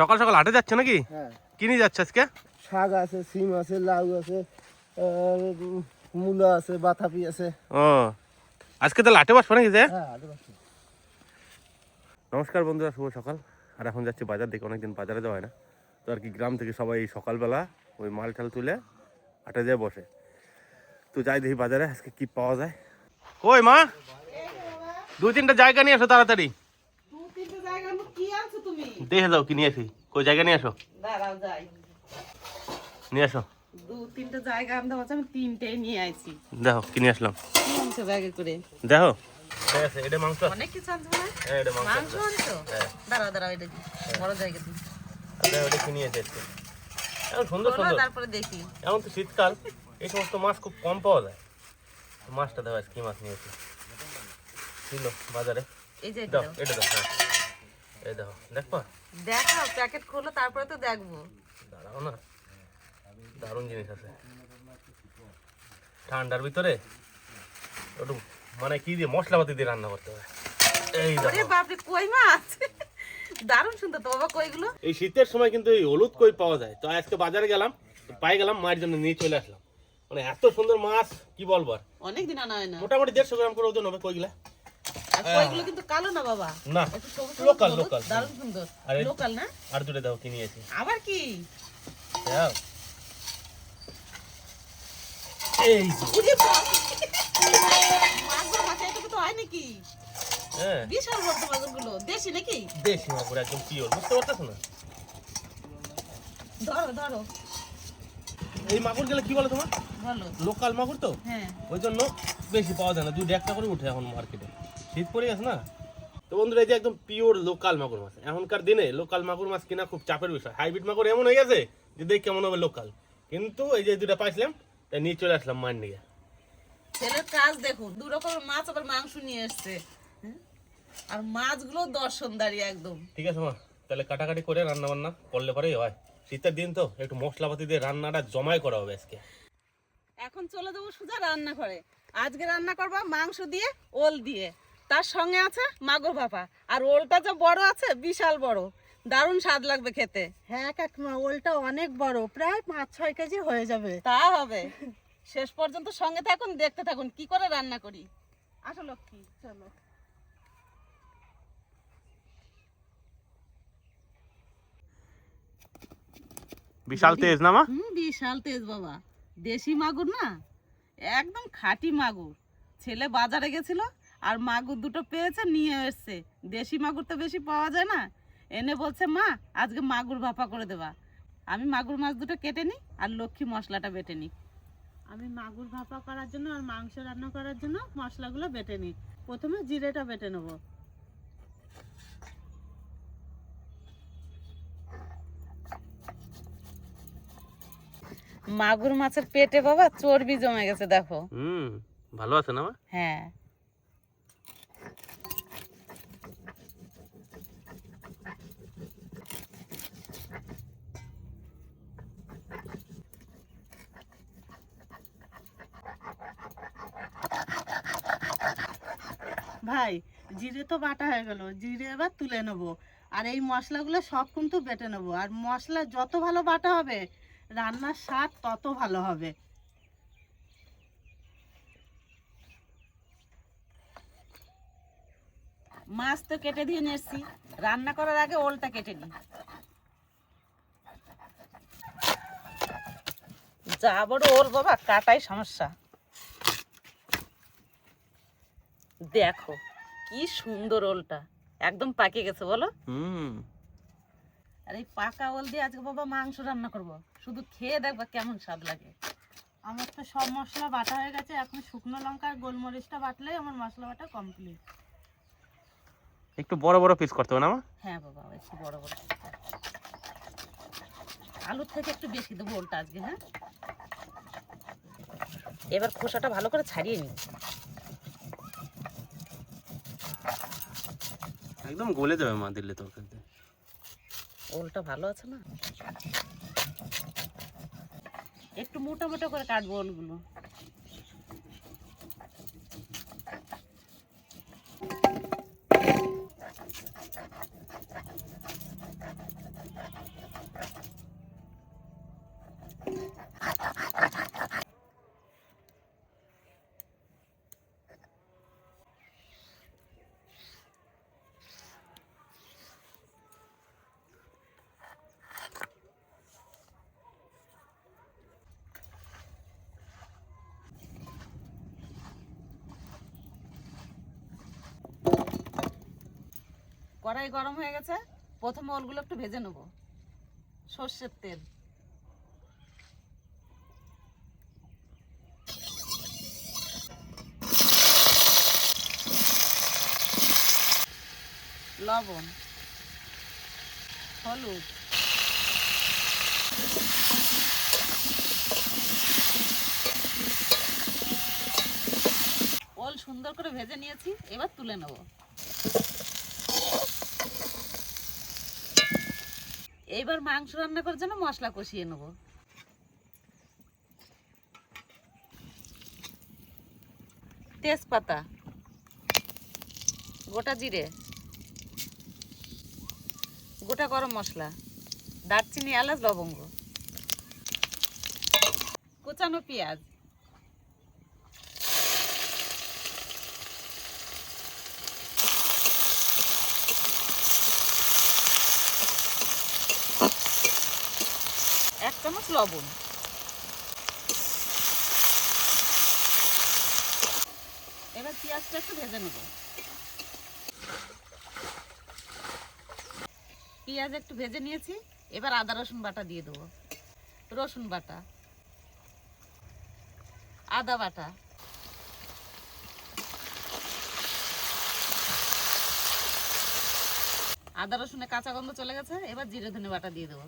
সকাল সকাল হাটে যাচ্ছ নাকি? হ্যাঁ। কি নিয়ে যাচ্ছ আজকে? শাক আছে, সিম আছে, লাউ আছে, মূলা আছে, বাতাবি আছে। ও আজকে তাহলে হাটে বসবো নাকি? হ্যাঁ, হাটে বসবো। নমস্কার বন্ধুরা, শুভ সকাল। আর এখন যাচ্ছি বাজার দিকে, অনেকদিন বাজারে যাওয়া হয় না। তো আর কি গ্রাম থেকে সবাই সকালবেলা ওই মাল ঠাল তুলে হাটে যেয়ে বসে। তো যাই দেখি বাজারে আজকে কি পাওয়া যায়। কই মা, 2-3টা জায়গা নিয়ে আসো তাড়াতাড়ি। 2-3টা জায়গা কি আনছো তুমি? দেখে যাও কি নিয়ে আসি। কই জায়গা নিয়ে আসো, দাঁড়াও যাই। নিয়ে আসো। 2-3টা জায়গা আনতে বলছে, আমি 3টেই নিয়ে আইছি। দেখো কি নিয়ে আসলাম। কি আনছো ব্যাগে করে? দেখো এটা মাংস। অনেক কিছু আনছো না? হ্যাঁ এটা মাংস। মাংস আনছো? দাঁড়াও দাঁড়াও, এটা বড় জায়গা দিই। আচ্ছা ওটা কি নিয়ে এসেছে? এখন সুন্দর সুন্দর। তারপরে দেখি। এখন তো শীতকাল, এই সমস্ত মাছ খুব কম পাওয়া যায়। মাছটা দেখো কি মাছ নিয়েছি ছিল বাজারে। এই যে দাও এটা দাও। হ্যাঁ এই দেখো, দেখো দেখাও, প্যাকেট খোলো তারপরে তো দেখবো। দাঁড়াও না, দারুণ জিনিস আছে ঠান্ডার ভিতরে। একটু মানে কি দিয়ে মশলাপাতি দিয়ে রান্না করতে হয়। এই ওরে দেখো বাপরে, কই মাছ! দারুণ সুন্দর তো বাবা কইগুলো। এই শীতের সময় কিন্তু এই হলুদ কই পাওয়া যায়। তো আজকে বাজারে গেলাম, পাই গেলাম, মায়ের জন্য নিয়ে চলে আসলাম। মানে এত সুন্দর মাছ কি বলবো আর। অনেক দিন আনা হয় না। মোটামুটি 150 গ্রাম করে ওজন হবে কইগুলা। আর কইগুলো কিন্তু কালো না বাবা, না একটু সবুজ লোকাল হলুদ, লোকাল। দারুণ সুন্দর। আরে লোকাল না? আর দুটো দাও কি নিয়েছি। আবার কি? দাও এই যে। ওরে বাপরে! মাগুর মাছ এটুকু তো হয় নাকি? হ্যাঁ বিশাল বড় তো মাগুরগুলো। দেশি নাকি? দেশি মাগুর, একদম পিওর। বুঝতে পারতেছ না? ধরো ধরো। এই মাগুর গেলে কি বলে তোমার, বলো। লোকাল মাগুর তো, হ্যাঁ। ওই জন্য বেশি পাওয়া যায় না। 2-1 করে উঠে এখন মার্কেটে, শীত পড়ে গেছে না। তো বন্ধুরা এই যে একদম পিওর লোকাল মাগুর মাছ। এখনকার দিনে লোকাল মাগুর মাছ কিনা খুব চাপের বিষয়। হাইব্রিড মাগুর এমন হয়ে গেছে যে দেখ কেমন হবে লোকাল। কিন্তু এই যে দুটা পাইছিলাম, তাই নিয়ে চলে আসলাম মায়ের নিয়ে। ছেলের কাজ দেখুন, 2 রকমের মাছ আবার মাংস নিয়ে এসছে। আর মাছগুলো দর্শনদারি একদম। ঠিক আছে মা, তাহলে কাটাকাটি করে রান্না বান্না করলে পরেই হয়। শীতের দিন তো একটু মশলাপাতি দিয়ে রান্নাটা জমাই করা হবে আজকে। এখন চলে যাবো সোজা রান্না করে। আজকে রান্না করবো মাংস দিয়ে, ওল দিয়ে। তার সঙ্গে আছে মাগুর ভাপা। আর ওলটা যে বড় আছে, বিশাল বড়, দারুণ স্বাদ লাগবে খেতে। হ্যাঁ কাকিমা, ওলটা অনেক বড়, প্রায় 5-6 কেজি হয়ে যাবে। তা হবে। শেষ পর্যন্ত সঙ্গে থাকুন, দেখতে থাকুন কি করে রান্না করি। আসো লক্ষ্মী, চলো। বিশাল তেজ না মা? বিশাল তেজ বাবা। দেশি মাগুর না, একদম খাঁটি মাগুর। ছেলে বাজারে গেছিল আর মাগুর দুটো পেয়েছে, নিয়ে এসছে। দেশি মাগুর তো বেশি পাওয়া যায় না। এনে বলছে মা আজকে মাগুর ভাপা করে দেবা। আমি মাগুর মাছ দুটো কেটে নিই আর লক্ষ্মী মশলাটা বেটে নিই। আমি মাগুর ভাপা করার জন্য আর মাংস রান্না করার জন্য মশলাগুলো বেটে নিই। প্রথমে জিরেটা বেটে নেব। মাগুর মাছের পেটে বাবা চর্বি জমে গেছে, দেখো। ভালো আছে না মা? হ্যাঁ। ভাই, জিরে তো বাটা হয়ে গেল, জিরে এবার তুলে নেব। আর এই মশলাগুলো সব কিন্তু বেটে নেব। আর মশলা যত ভালো বাটা হবে, রান্নার স্বাদ তত ভালো হবে। মাছ তো কেটে দিয়ে নিয়ে এসছি, রান্না করার আগে ওলটা কেটে নিই। যা বড় ওল বাবা, কাটাই সমস্যা। দেখো কি সুন্দর ওলটা, একদম পাকে গেছে বলো। আর এই পাকা ওল দিয়ে আজকে বাবা মাংস রান্না করব। শুধু খেয়ে দেখবা কেমন স্বাদ লাগে। আমার তো সব মশলা বাটা হয়ে গেছে, এখন শুকনো লঙ্কা আর গোলমরিচটা বাটলেই আমার মশলা বাটা কমপ্লিট। একটু বড় বড় পিস করতে হবে না মা? হ্যাঁ বাবা, একটু বড় বড়। আলুর থেকে একটু বেশি দেবো ওলটা আজকে। হ্যাঁ, এবার খোসাটা ভালো করে ছাড়িয়ে নিই। একদম গলে যাবে মা দিলে তরকারিতে। ওলটা ভালো আছে না? একটু মোটা মোটা করে কাটবো ওলগুলো। কড়াই গরম হয়ে গেছে, প্রথমে ওলগুলো একটু ভেজে নেব। সর্ষের তেল, লবণ, হলুদ, ওল সুন্দর করে ভেজে নিয়েছি, এবার তুলে নেব। এইবার মাংস রান্না করার জন্য মশলা কষিয়ে নেব। তেজপাতা, গোটা জিরে, গোটা গরম মশলা, দারচিনি, এলাচ, লবঙ্গ, কুচানো পেঁয়াজ, এক চামচ লবণ। এবার পেঁয়াজটা একটু ভেজে নেব। পেঁয়াজ একটু ভেজে নিয়েছি, এবার আদা রসুন বাটা দিয়ে দেবো। রসুন বাটা, আদা বাটা, আদা রসুনের কাঁচা গন্ধ চলে গেছে, এবার জিরে ধনে বাটা দিয়ে দেবো।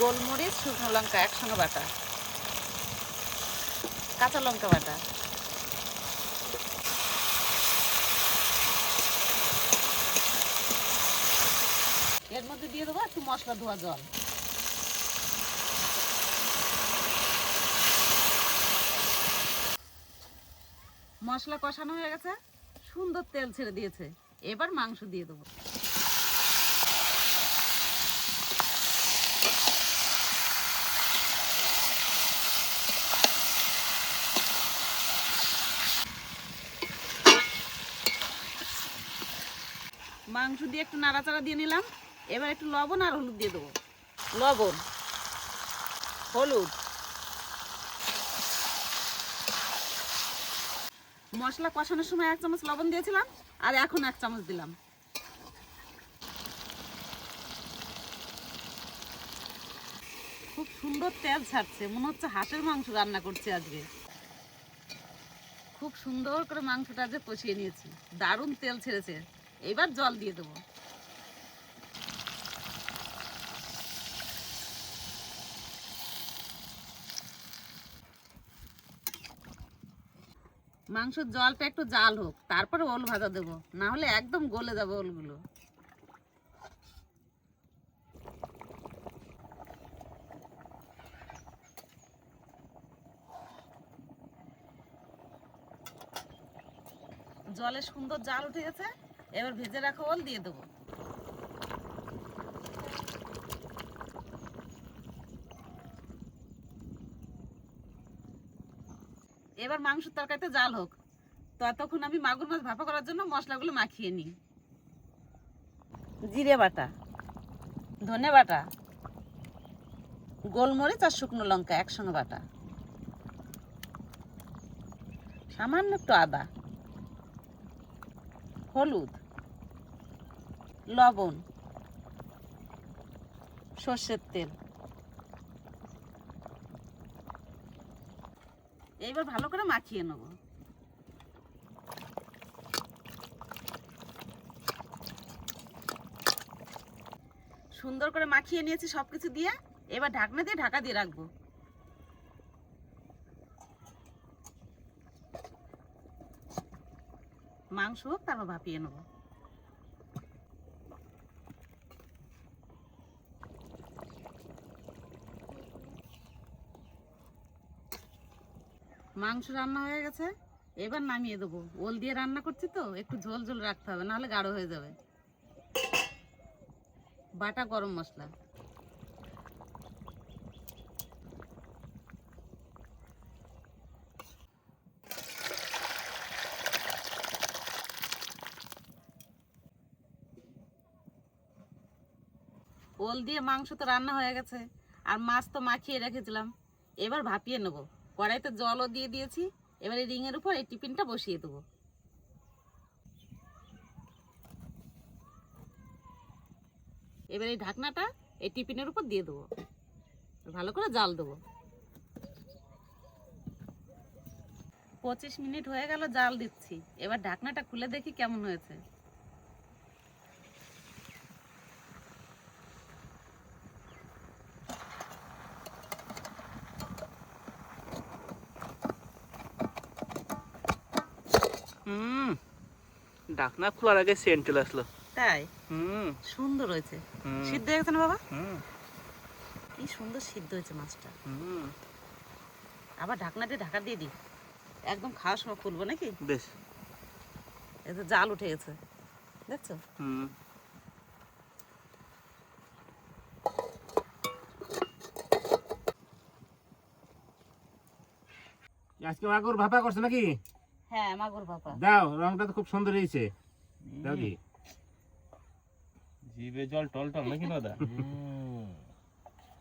গোলমরিচ, শুকনো লঙ্কা একসঙ্গে বাটা, কাঁচা লঙ্কা বাটা, এর মধ্যে দিয়ে দেবো একটু মশলা ধোয়া জল। মশলা কষানো হয়ে গেছে, সুন্দর তেল ছেড়ে দিয়েছে, এবার মাংস দিয়ে দেবো। মাংস দিয়ে একটু নাড়াচাড়া দিয়ে নিলাম, এবার একটু লবণ আর হলুদ দিয়ে দেবো। লবণ, হলুদ, মশলা কষানোর সময় 1 চামচ লবণ দিয়েছিলাম, আর এখন 1 চামচ দিলাম। খুব সুন্দর তেল ছাড়ছে, মনে হচ্ছে হাঁসের মাংস রান্না করছি আজকে। খুব সুন্দর করে মাংসটা আজকে কষিয়ে নিয়েছি, দারুণ তেল ছেড়েছে। এবার জল দিয়ে দেবো। মাংসের জলটা একটু জাল হোক, তারপরে ওল ভাজা দেবো, না হলে একদম গলে যাবে ওলগুলো। জলে সুন্দর জাল উঠে গেছে, এবার ভেজে রাখা ওল দিয়ে দেবো। এবার মাংসের তরকারিতে জাল হোক, ততক্ষণ আমি মাগুর মাছ ভাপা করার জন্য মশলাগুলো মাখিয়ে নিই। জিরে বাটা, ধনে বাটা, গোলমরিচ আর শুকনো লঙ্কা একসঙ্গে বাটা, সামান্য একটু আদা, হলুদ, লবণ, সর্ষের তেল। এইবার ভালো করে মাখিয়ে নেব। সুন্দর করে মাখিয়ে নিয়েছি সবকিছু দিয়ে, এবার ঢাকনা দিয়ে ঢাকা দিয়ে রাখবো। মাংস হোক, তারপর ভাপিয়ে নেব। মাংস রান্না হয়ে গেছে, এবার নামিয়ে দেবো। ওল দিয়ে রান্না করছি তো, একটু ঝোল ঝোল রাখতে হবে, নাহলে গাঢ় হয়ে যাবে। বাটা গরম মশলা, ওল দিয়ে মাংস তো রান্না হয়ে গেছে, আর মাছ তো মাখিয়ে রেখেছিলাম। এবার ভাপিয়ে নেব। কড়াইতে জলও দিয়ে দিয়েছি, এবার এই রিংয়ের উপর এই টিফিনটা বসিয়ে দেবো। এবার এই ঢাকনাটা এই টিফিনের উপর দিয়ে দেবো, ভালো করে জাল দেবো। 25 মিনিট হয়ে গেল জাল দিচ্ছি, এবার ঢাকনাটা খুলে দেখি কেমন হয়েছে। ঢাকনা খোলার আগে সেন্ট চলে আসলো। তাই সুন্দর হয়েছে, সিদ্ধ হয়ে গেছে না বাবা? কি সুন্দর সিদ্ধ হয়েছে মাছটা। আবার ঢাকনাটা ঢাকা দিয়ে দিই, একদম খাওয়ার সময় খুলবো নাকি? বেশ, এতে জাল উঠে গেছে, দেখছো? আজকে মাগুর ভাপা করছে নাকি? হ্যাঁ, মাগুর ভাপা। দাও, রংটা তো খুব সুন্দর হয়েছে। দাও কি জিভে জল টল টল নাকি দাদা?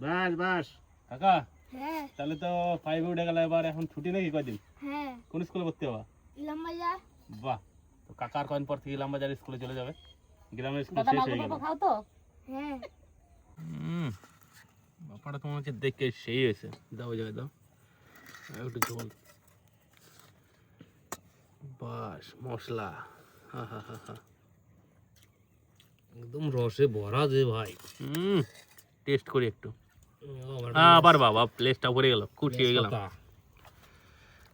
বাস বাস। কাকা, হ্যাঁ তাহলে তো 5 উঠে গেল, এবার এখন ছুটি নাকি কয়দিন? হ্যাঁ কোন স্কুলে ভর্তি হবা? ইলামবাজার। বাহ, তো কাকার কয়েন পর থেকে ইলামবাজার স্কুলে চলে যাবে, গ্রামের স্কুল দাদা শেষ মাগুর হয়ে গেল। ভাপা খাও তো? হ্যাঁ ব্যাপারটা তোমার হচ্ছে দেখে সেই হয়েছে। দাও যাবে, দাও আর একটু ঝোল, বাস মশলা, হা হা হা হা, একদম রসে ভরা যে ভাই। টেস্ট করি একটু। আবার বাবা প্লেসটা ভরে গেল, খুশি হয়ে গেলাম।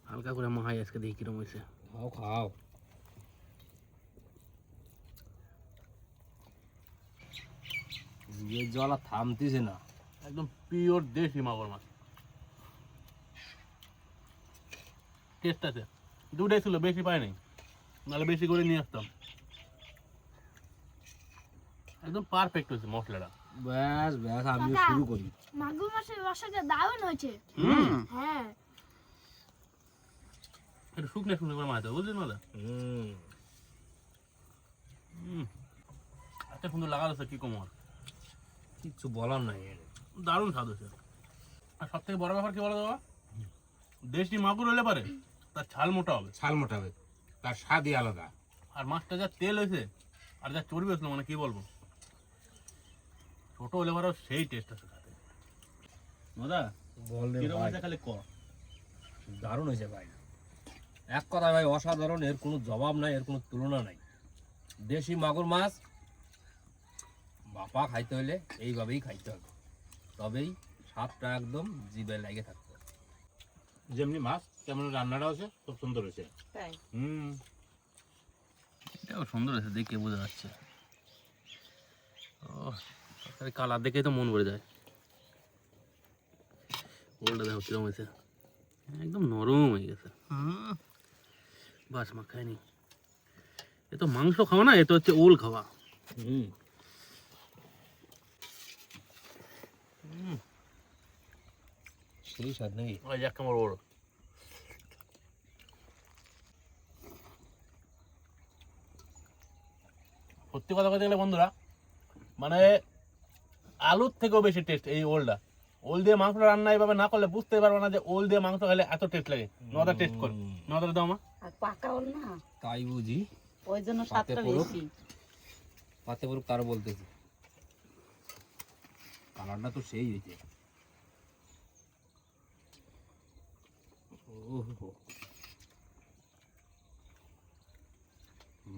হালকা করে মাহাই আজকে দেখি কিরম হয়েছে। খাও খাও। জিভের জল আর থামতেছে না। একদম পিওর দেশি মাগুর মাছ, টেস্ট আছে। দুটাই ছিল, বেশি পাই নাই, নাহলে বেশি করে নিয়ে আসতাম। একদম পারফেক্ট হয়েছে মশলাটা। ব্যাস ব্যাস, আমিও কাকা। শুরু করি। মাগুর মাছের রসাটা দারুণ হয়েছে। হ্যাঁ একটু শুকনো শুকনো করে মাছ বুঝলেন দাদা? এত সুন্দর লাগা যাচ্ছে কি কমার, কিচ্ছু বলার নাই। দারুণ স্বাদ হয়েছে। আর সব থেকে বড় ব্যাপার কি বলো দাদা, দেশি মাগুর হলে পারে তার ছাল মোটা হবে, ছাল মোটা হবে, তার স্বাদই আলাদা। আর মাছটা যা তেল হয়েছে আর যা চর্বি হয়েছিল, মানে কি বলবো, ছোট হলে পারেও সেই টেস্ট আছে সাথে। দাদা বললে কিরকম ভাই, হয়েছে খালি ক। দারুণ হয়েছে ভাই। এক কথায় ভাই অসাধারণ, এর কোনো জবাব নাই, এর কোনো তুলনা নাই। দেশি মাগুর মাছ ভাপা খাইতে হলে এইভাবেই খাইতে হবে, তবেই স্বাদটা একদম জিভে লেগে থাকবে। যেমনি মাছ তেমন রান্নাটা হয়েছে, খুব সুন্দর হয়েছে। তাই এটাও সুন্দর আছে, দেখে বোঝা যাচ্ছে। ও কালার দেখে তো মন ভরে যায়। ওলটা দেখো কিরকম হয়েছে, একদম নরম হয়ে গেছে। বাস মা খায়নি, এ তো মাংস খাওয়া না, এ তো হচ্ছে ওল খাওয়া। সেই স্বাদ নেই। ওই যাক আমার ওল, সত্যি কথা বলতে গেলে বন্ধুরা, মানে আলুর থেকেও বেশি টেস্ট এই ওলটা। ওল দিয়ে মাংস রান্না এইভাবে না করলে বুঝতে পারবে না যে ওল দিয়ে মাংস খেলে এত টেস্ট লাগে। নদা টেস্ট কর, নদার দাও মা। আর পাকা ওল না, তাই বুঝি, ওই জন্য স্বাদটা পাতে পড়ুক। বেশি। পাতে পড়ুক তার বলতেছি। কালারটা তো সেই হয়েছে। ওহো,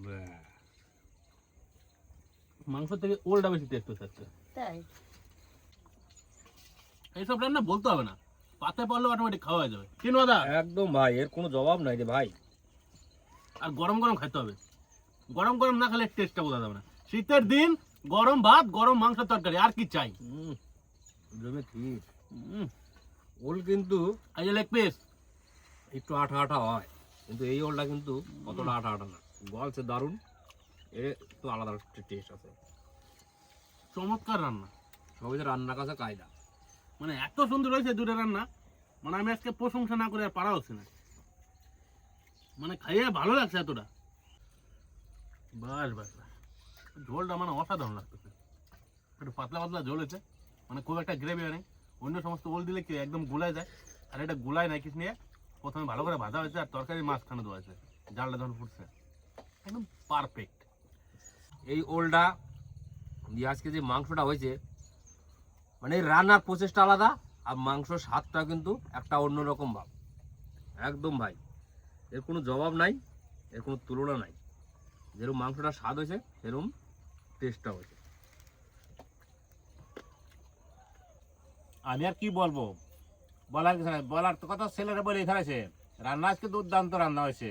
ব্যাস। মাংস থেকে ওলটা বেশি টেস্ট হচ্ছে। তাই এইসব রান্না বলতে হবে না, পাতে পড়লে অটোমেটিক খাওয়া হয়ে যাবে। কি নদা? একদম ভাই, এর কোনো জবাব নাই রে ভাই। আর গরম গরম খাইতে হবে, গরম গরম না খেলে টেস্টটা বোঝা যাবে না। শীতের দিন গরম ভাত, গরম মাংস, তরকারি, আর কি চাই? জমে ঠিক। ওল কিন্তু এই যে লেগ পিস, একটু আঠা আঠা হয়, কিন্তু এই ওলটা কিন্তু অতটা আঠা আঠা না, গলছে দারুণ। এর তো আলাদা টেস্ট আছে। চমৎকার রান্না, সবাই রান্নার কাছে কায়দা। মানে এত সুন্দর হয়েছে দুটো রান্না, মানে আমি আজকে প্রশংসা না করে আর পারা হচ্ছে না। মানে খাইয়ে ভালো লাগছে এতটা। বাস বাস বাস, ঝোলটা মানে অসাধারণ লাগতেছে। একটু পাতলা পাতলা ঝোল হয়েছে, মানে খুব একটা গ্রেভি নেই। অন্য সমস্ত ওল দিলে কি একদম গুলায় যায়, আর এটা গুলায় নাই কিছু নিয়ে প্রথমে ভালো করে ভাজা হয়েছে আর তরকারি মাছখানে দেওয়া হয়েছে, জালটা যখন ফুটছে একদম পারফেক্ট। এই ওলটা দিয়ে আজকে যে মাংসটা হয়েছে, মানে রান্নার প্রচেষ্টা আলাদা আর মাংস স্বাদটা কিন্তু একটা অন্যরকম ভাব একদম ভাই, এর কোনো জবাব নাই, এর কোনো তুলনা নাই। যেরকম মাংসটা স্বাদ হয়েছে সেরকম টেস্টটা হয়েছে। আমি আর কি বলবো, বলার কিছু নাই, বলার তো কথা ছেলেরা বলে ফেলেছে। রান্না আজকে দুর্দান্ত রান্না হয়েছে,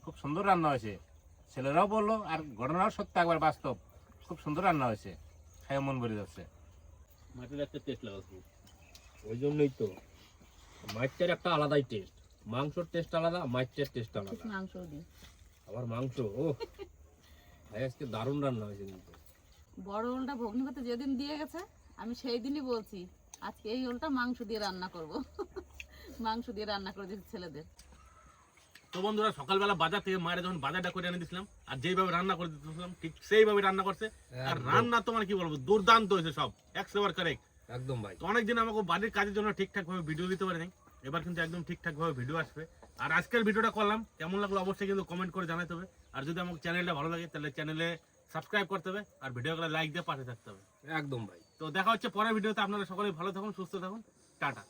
খুব সুন্দর রান্না হয়েছে। ছেলেরাও বললো আর ঘটনাও সত্য, একবার বাস্তব, খুব সুন্দর রান্না হয়েছে, খাই মন ভরে যাচ্ছে। মাছের একটা টেস্ট লাগাচ্ছি। ওই জন্যই তো মাছটার একটা আলাদাই টেস্ট, মাংসর টেস্ট আলাদা, মাছটার টেস্ট আলাদা। মাংস দিয়ে আবার মাংস, ও ভাই আজকে দারুণ রান্না হয়েছে কিন্তু। বড় ওলটা ভগ্নিপতি যেদিন দিয়ে গেছে আমি সেই দিনই বলছি আজকে এই ওলটা মাংস দিয়ে রান্না করব। মাংস দিয়ে রান্না করে দিচ্ছি ছেলেদের। তো বন্ধুরা সকালবেলা বাজার থেকে মায়ের যখন বাজারটা করে এনে দিয়েছিলাম আর যেইভাবে রান্না করে দিতেছিলাম ঠিক সেইভাবে রান্না করছে। আর রান্না তোমার কি বলবো, দুর্দান্ত হয়েছে সব, 100% কারেক্ট একদম ভাই। তো অনেকদিন আমাকে বাড়ির কাজের জন্য ঠিকঠাক ভাবে ভিডিও দিতে পারি নাই, এবার কিন্তু একদম ঠিকঠাক ভাবে ভিডিও আসবে। আর আজকের ভিডিওটা করলাম কেমন লাগলো অবশ্যই কিন্তু কমেন্ট করে জানাতে হবে। আর যদি আমার চ্যানেলটা ভালো লাগে তাহলে চ্যানেলে সাবস্ক্রাইব করতে হবে আর ভিডিওগুলো লাইক দিয়ে পাশে থাকতে হবে। একদম ভাই। তো দেখা হচ্ছে পরের ভিডিওতে। আপনারা সকলে ভালো থাকুন, সুস্থ থাকুন, টাটা।